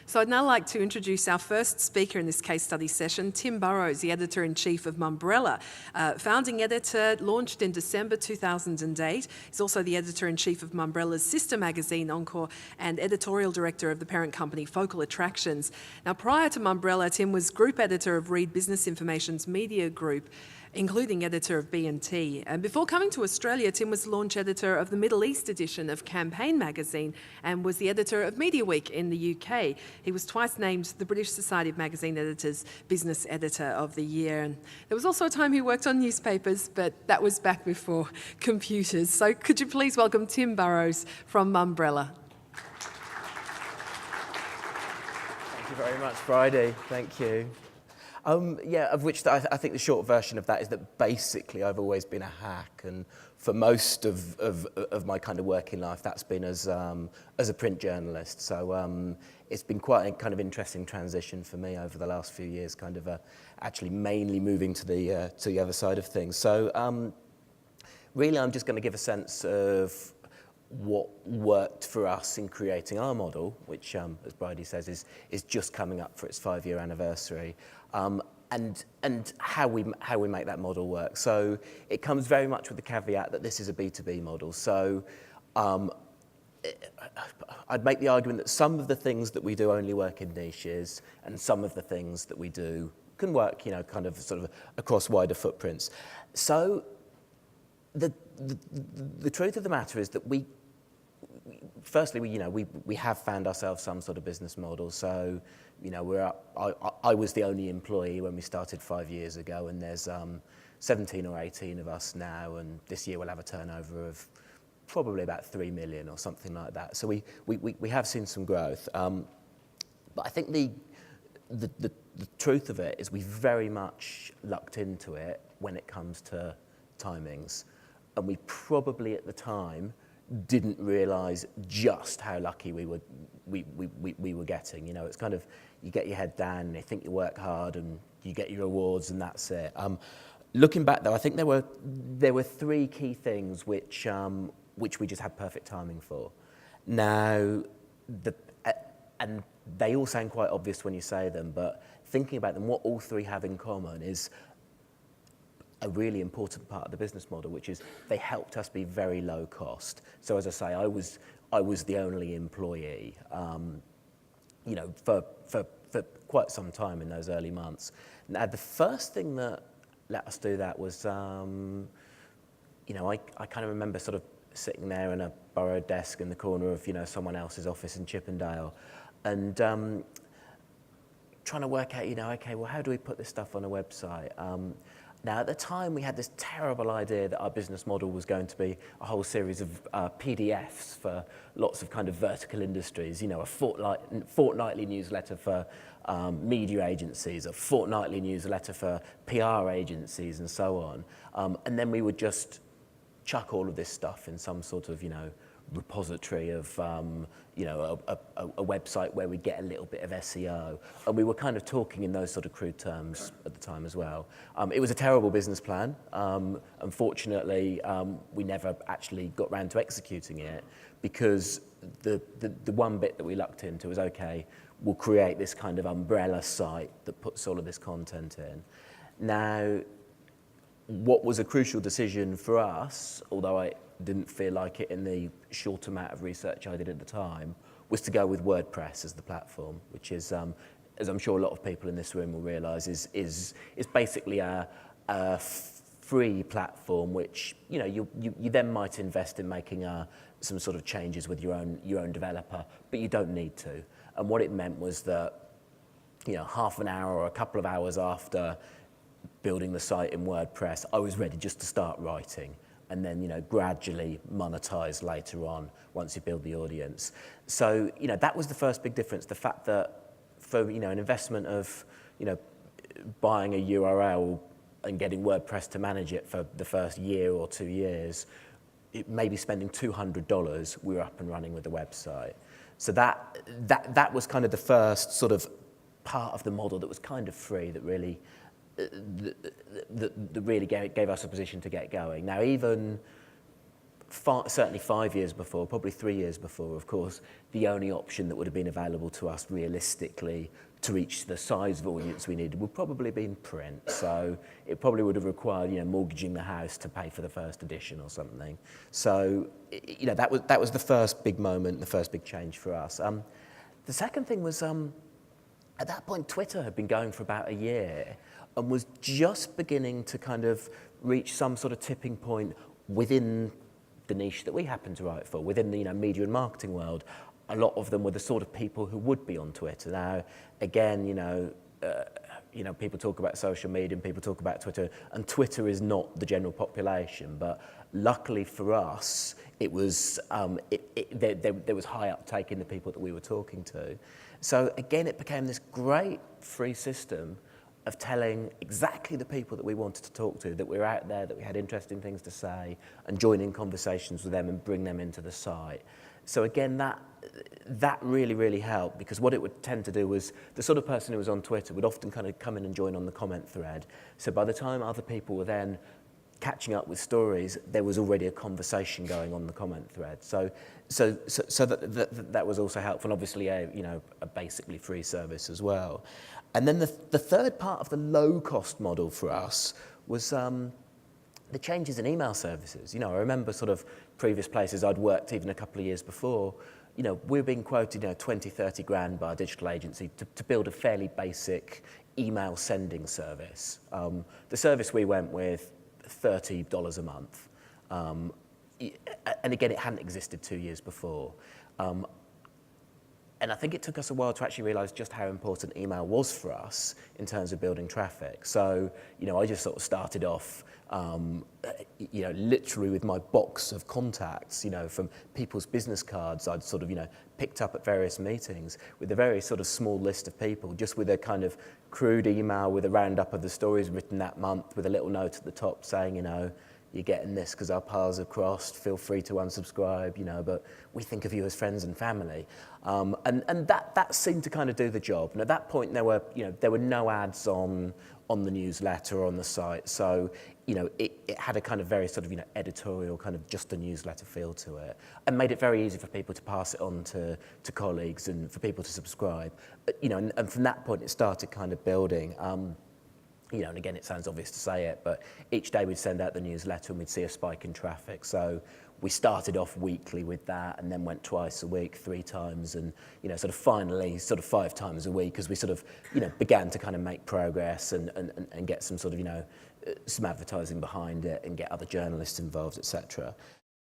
So I'd now like to introduce our first speaker in this case study session, Tim Burrowes, the Editor-in-Chief of Mumbrella. Founding editor, launched in December 2008. He's also the Editor-in-Chief of Mumbrella's sister magazine, Encore, and Editorial Director of the parent company, Focal Attractions. Now, prior to Mumbrella, Tim was Group Editor of Reed Business Information's Media Group, including editor of B&T. And before coming to Australia, Tim was launch editor of the Middle East edition of Campaign magazine and was the editor of Media Week in the UK. He was twice named the British Society of Magazine Editors Business Editor of the Year. And there was also a time he worked on newspapers, but that was back before computers. So could you please welcome Tim Burrowes from Mumbrella? Thank you very much, Bridie. Thank you. Of which I think the short version of that is that basically I've always been a hack, and for most of my kind of working life, that's been as a print journalist. So it's been quite a kind of interesting transition for me over the last few years, kind of actually mainly moving to the other side of things. So really, I'm just going to give a sense of what worked for us in creating our model, which, as Bridie says, is just coming up for its 5-year anniversary, and how we make that model work. So it comes very much with the caveat that this is a B2B model. So I'd make the argument that some of the things that we do only work in niches, and some of the things that we do can work, kind of sort of across wider footprints. So the truth of the matter is that firstly, we have found ourselves some sort of business model. So, I was the only employee when we started 5 years ago, and there's 17 or 18 of us now, and this year we'll have a turnover of probably about 3 million or something like that. So we have seen some growth. But I think the truth of it is we very much lucked into it when it comes to timings, and we probably at the time didn't realise just how lucky we were getting. It's kind of, you get your head down and you think you work hard and you get your awards and that's it. Looking back though, I think there were 3 key things which we just had perfect timing for. Now, and they all sound quite obvious when you say them, but thinking about them, what all 3 have in common is a really important part of the business model, which is they helped us be very low cost. So as I say, I was the only employee, for quite some time in those early months. Now, the first thing that let us do that was, I kind of remember sort of sitting there in a borrowed desk in the corner of, someone else's office in Chippendale, and trying to work out, okay, well, how do we put this stuff on a website? Now, at the time, we had this terrible idea that our business model was going to be a whole series of PDFs for lots of kind of vertical industries, a fortnightly newsletter for media agencies, a fortnightly newsletter for PR agencies, and so on. And then we would just chuck all of this stuff in some sort of, repository of, a website where we get a little bit of SEO. And we were kind of talking in those sort of crude terms at the time as well. It was a terrible business plan. Unfortunately, we never actually got round to executing it because the one bit that we lucked into was, okay, we'll create this kind of umbrella site that puts all of this content in. Now, what was a crucial decision for us, although I didn't feel like it in the short amount of research I did at the time, was to go with WordPress as the platform, which is, as I'm sure a lot of people in this room will realise, is basically a free platform which you then might invest in making some sort of changes with your own developer, but you don't need to. And what it meant was that half an hour or a couple of hours after building the site in WordPress, I was ready just to start writing, and then gradually monetize later on once you build the audience. So that was the first big difference. The fact that for an investment of buying a URL and getting WordPress to manage it for the first year or 2 years, it maybe spending $200, we were up and running with the website. So that was kind of the first sort of part of the model that was kind of free, that really that really gave us a position to get going. Now, even certainly 5 years before, probably 3 years before, of course, the only option that would have been available to us realistically to reach the size of audience we needed would probably be in print. So it probably would have required, mortgaging the house to pay for the first edition or something. So, that was the first big moment, the first big change for us. The second thing was, at that point, Twitter had been going for about a year and was just beginning to kind of reach some sort of tipping point within the niche that we happen to write for, within the media and marketing world. A lot of them were the sort of people who would be on Twitter. Now, again, people talk about social media and people talk about Twitter, and Twitter is not the general population. But luckily for us, it was there was high uptake in the people that we were talking to. So again, it became this great free system of telling exactly the people that we wanted to talk to, that we were out there, that we had interesting things to say, and join in conversations with them and bring them into the site. So again, that really, really helped, because what it would tend to do was the sort of person who was on Twitter would often kind of come in and join on the comment thread. So by the time other people were then catching up with stories, there was already a conversation going on the comment thread. So that was also helpful, and obviously a basically free service as well. And then the third part of the low-cost model for us was the changes in email services. I remember sort of previous places I'd worked even a couple of years before, we were being quoted 20, 30 grand by a digital agency to build a fairly basic email sending service. The service we went with, $30 a month. And again, it hadn't existed 2 years before. And I think it took us a while to actually realise just how important email was for us in terms of building traffic. So, I just sort of started off, literally with my box of contacts, from people's business cards I'd sort of, picked up at various meetings, with a very sort of small list of people, just with a kind of crude email with a roundup of the stories written that month, with a little note at the top saying, you're getting this because our paths have crossed, feel free to unsubscribe, but we think of you as friends and family. And that seemed to kind of do the job. And at that point, there were no ads on the newsletter or on the site. So, it had a kind of very sort of, editorial kind of just a newsletter feel to it, and made it very easy for people to pass it on to colleagues and for people to subscribe. And from that point, it started kind of building. And again, it sounds obvious to say it, but each day we'd send out the newsletter and we'd see a spike in traffic. So we started off weekly with that, and then went twice a week, 3 times, and sort of finally sort of 5 times a week, as we sort of began to kind of make progress and get some sort of some advertising behind it and get other journalists involved, etc.